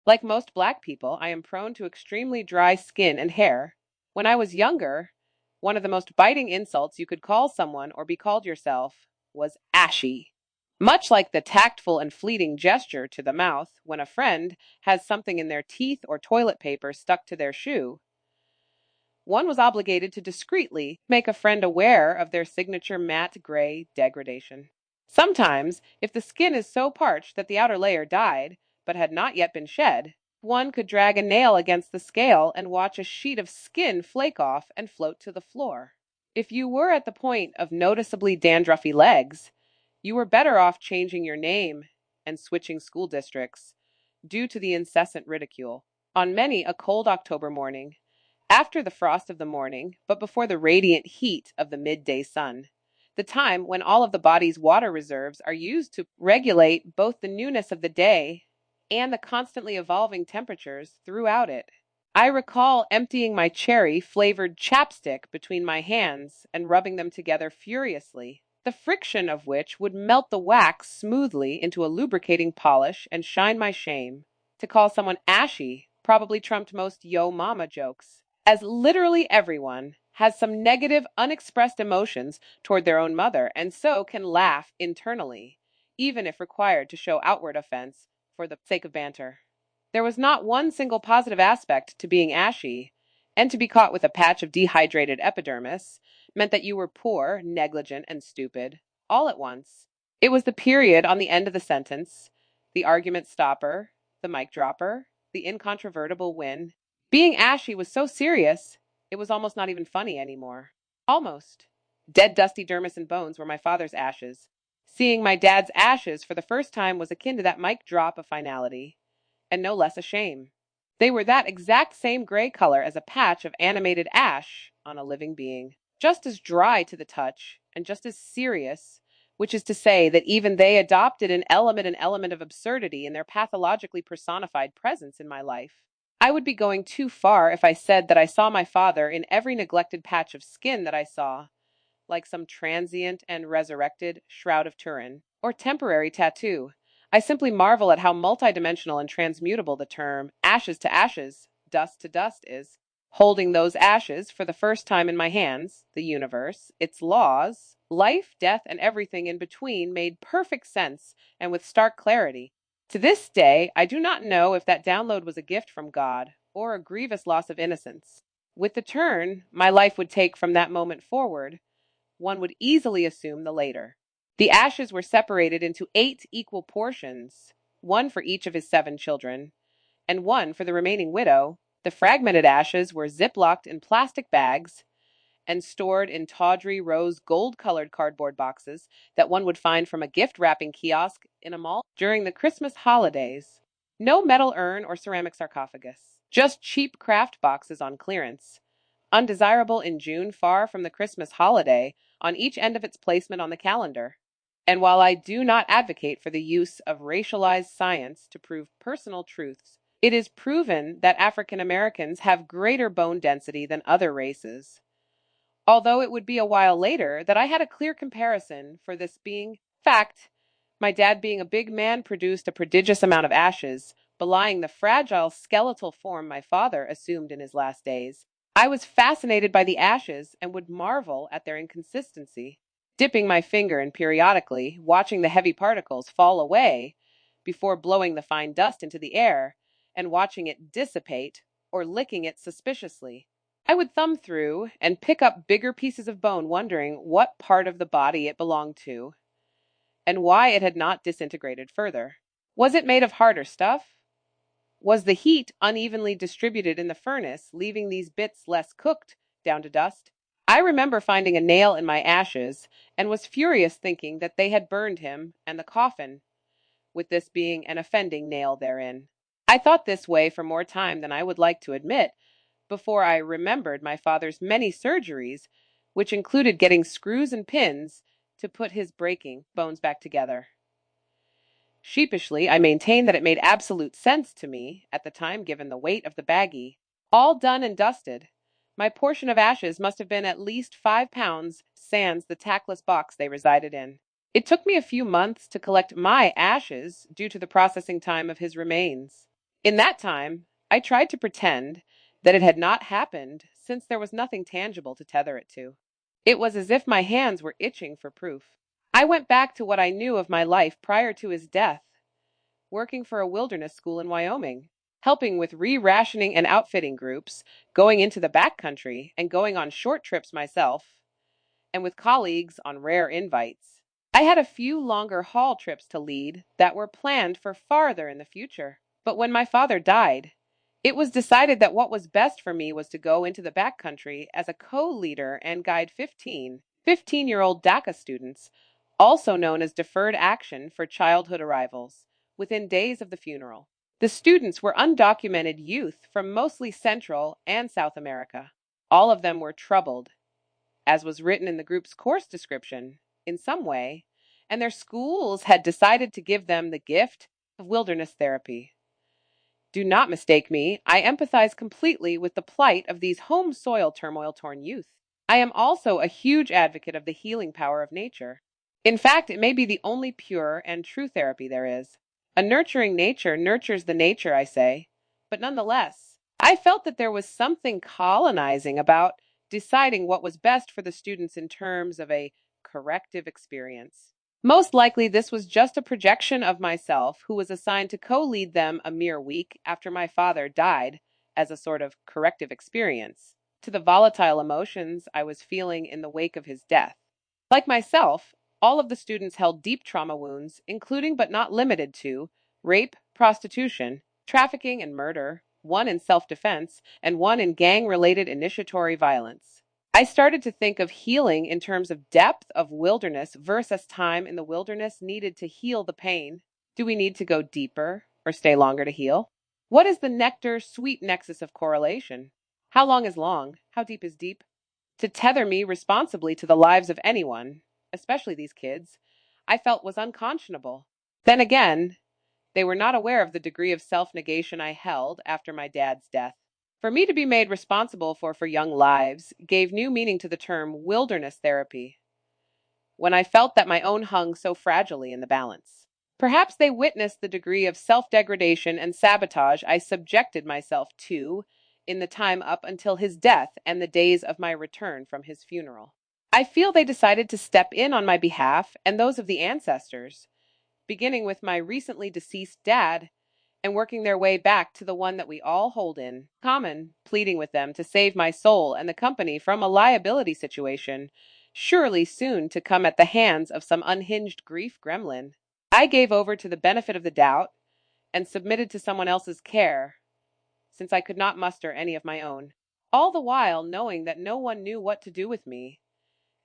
Like most black people, I am prone to extremely dry skin and hair. When I was younger, one of the most biting insults you could call someone or be called yourself was ashy. Much like the tactful and fleeting gesture to the mouth when a friend has something in their teeth or toilet paper stuck to their shoe, one was obligated to discreetly make a friend aware of their signature matte gray degradation. Sometimes, if the skin is so parched that the outer layer died, but had not yet been shed, one could drag a nail against the scale and watch a sheet of skin flake off and float to the floor. If you were at the point of noticeably dandruffy legs, you were better off changing your name and switching school districts due to the incessant ridicule. On many a cold October morning, after the frost of the morning, but before the radiant heat of the midday sun, the time when all of the body's water reserves are used to regulate both the newness of the day and the constantly evolving temperatures throughout it. I recall emptying my cherry flavored chapstick between my hands and rubbing them together furiously, the friction of which would melt the wax smoothly into a lubricating polish and shine my shame. To call someone ashy probably trumped most yo mama jokes, as literally everyone has some negative, unexpressed emotions toward their own mother and so can laugh internally, even if required to show outward offense for the sake of banter. There was not one single positive aspect to being ashy, and to be caught with a patch of dehydrated epidermis meant that you were poor, negligent, and stupid, all at once. It was the period on the end of the sentence, the argument stopper, the mic dropper, the incontrovertible win. Being ashy was so serious, it was almost not even funny anymore. Almost. Dead dusty dermis and bones were my father's ashes. Seeing my dad's ashes for the first time was akin to that mic drop of finality, and no less a shame. They were that exact same gray color as a patch of animated ash on a living being, just as dry to the touch and just as serious, which is to say that even they adopted an element of absurdity in their pathologically personified presence in my life. I would be going too far if I said that I saw my father in every neglected patch of skin that I saw, like some transient and resurrected shroud of Turin, or temporary tattoo. I simply marvel at how multidimensional and transmutable the term ashes to ashes, dust to dust is. Holding those ashes for the first time in my hands, the universe, its laws, life, death, and everything in between made perfect sense and with stark clarity. To this day, I do not know if that download was a gift from God or a grievous loss of innocence. With the turn my life would take from that moment forward, one would easily assume the later. The ashes were separated into 8 equal portions, one for each of his 7 children, and one for the remaining widow. The fragmented ashes were ziplocked in plastic bags and stored in tawdry rose gold-colored cardboard boxes that one would find from a gift wrapping kiosk in a mall during the Christmas holidays. No metal urn or ceramic sarcophagus, just cheap craft boxes on clearance, undesirable in June, far from the Christmas holiday, on each end of its placement on the calendar. And while I do not advocate for the use of racialized science to prove personal truths, it is proven that African Americans have greater bone density than other races. Although it would be a while later that I had a clear comparison for this being fact, my dad being a big man produced a prodigious amount of ashes, belying the fragile skeletal form my father assumed in his last days. I was fascinated by the ashes and would marvel at their inconsistency, dipping my finger and periodically watching the heavy particles fall away before blowing the fine dust into the air and watching it dissipate or licking it suspiciously. I would thumb through and pick up bigger pieces of bone, wondering what part of the body it belonged to and why it had not disintegrated further. Was it made of harder stuff? Was the heat unevenly distributed in the furnace, leaving these bits less cooked down to dust? I remember finding a nail in my ashes and was furious, thinking that they had burned him and the coffin, with this being an offending nail therein. I thought this way for more time than I would like to admit, before I remembered my father's many surgeries, which included getting screws and pins to put his breaking bones back together. Sheepishly, I maintained that it made absolute sense to me at the time, given the weight of the baggie. All done and dusted, my portion of ashes must have been at least 5 pounds, sans the tackless box they resided in. It took me a few months to collect my ashes due to the processing time of his remains. In that time, I tried to pretend that it had not happened since there was nothing tangible to tether it to. It was as if my hands were itching for proof. I went back to what I knew of my life prior to his death, working for a wilderness school in Wyoming, helping with re-rationing and outfitting groups, going into the backcountry, and going on short trips myself, and with colleagues on rare invites. I had a few longer haul trips to lead that were planned for farther in the future. But when my father died, it was decided that what was best for me was to go into the backcountry as a co-leader and guide 15-year-old DACA students, also known as deferred action for childhood arrivals, within days of the funeral. The students were undocumented youth from mostly Central and South America. All of them were troubled, as was written in the group's course description, in some way, and their schools had decided to give them the gift of wilderness therapy. Do not mistake me, I empathize completely with the plight of these home soil turmoil torn youth. I am also a huge advocate of the healing power of nature. In fact, it may be the only pure and true therapy there is. A nurturing nature nurtures the nature, I say. But nonetheless, I felt that there was something colonizing about deciding what was best for the students in terms of a corrective experience. Most likely, this was just a projection of myself, who was assigned to co lead them a mere week after my father died as a sort of corrective experience to the volatile emotions I was feeling in the wake of his death. Like myself, all of the students held deep trauma wounds, including but not limited to rape, prostitution, trafficking, and murder, one in self defense, and one in gang related initiatory violence. I started to think of healing in terms of depth of wilderness versus time in the wilderness needed to heal the pain. Do we need to go deeper or stay longer to heal? What is the nectar sweet nexus of correlation? How long is long? How deep is deep? To tether me responsibly to the lives of anyone, especially these kids, I felt was unconscionable. Then again, they were not aware of the degree of self negation I held after my dad's death. For me to be made responsible for young lives gave new meaning to the term wilderness therapy, when I felt that my own hung so fragilely in the balance. Perhaps they witnessed the degree of self degradation and sabotage I subjected myself to in the time up until his death and the days of my return from his funeral. I feel they decided to step in on my behalf and those of the ancestors, beginning with my recently deceased dad and working their way back to the one that we all hold in common, pleading with them to save my soul and the company from a liability situation, surely soon to come at the hands of some unhinged grief gremlin. I gave over to the benefit of the doubt and submitted to someone else's care, since I could not muster any of my own, all the while knowing that no one knew what to do with me,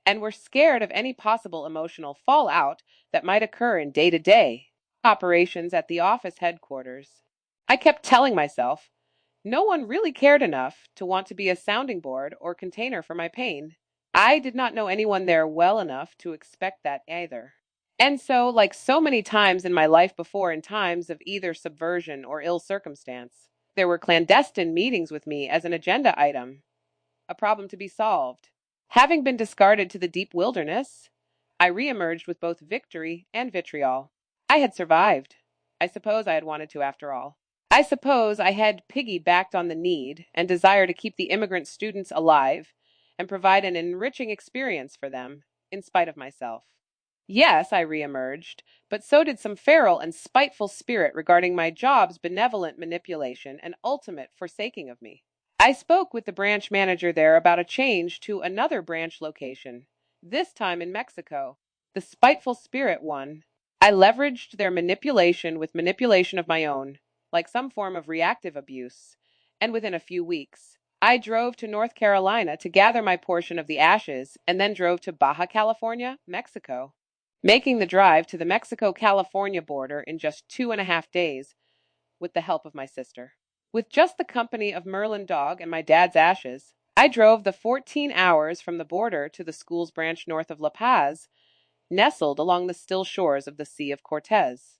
and were scared of any possible emotional fallout that might occur in day to day operations at the office headquarters. I kept telling myself no one really cared enough to want to be a sounding board or container for my pain. I did not know anyone there well enough to expect that either. And so, like so many times in my life before, in times of either subversion or ill circumstance, there were clandestine meetings with me as an agenda item, a problem to be solved. Having been discarded to the deep wilderness, I reemerged with both victory and vitriol. I had survived. I suppose I had wanted to after all. I suppose I had piggybacked on the need and desire to keep the immigrant students alive and provide an enriching experience for them, in spite of myself. Yes, I reemerged, but so did some feral and spiteful spirit regarding my job's benevolent manipulation and ultimate forsaking of me. I spoke with the branch manager there about a change to another branch location, this time in Mexico, the spiteful spirit one. I leveraged their manipulation with manipulation of my own, like some form of reactive abuse, and within a few weeks, I drove to North Carolina to gather my portion of the ashes and then drove to Baja California, Mexico, making the drive to the Mexico-California border in just 2.5 days with the help of my sister. With just the company of Merlin Dog and my dad's ashes, I drove the 14 hours from the border to the school's branch north of La Paz, nestled along the still shores of the Sea of Cortez.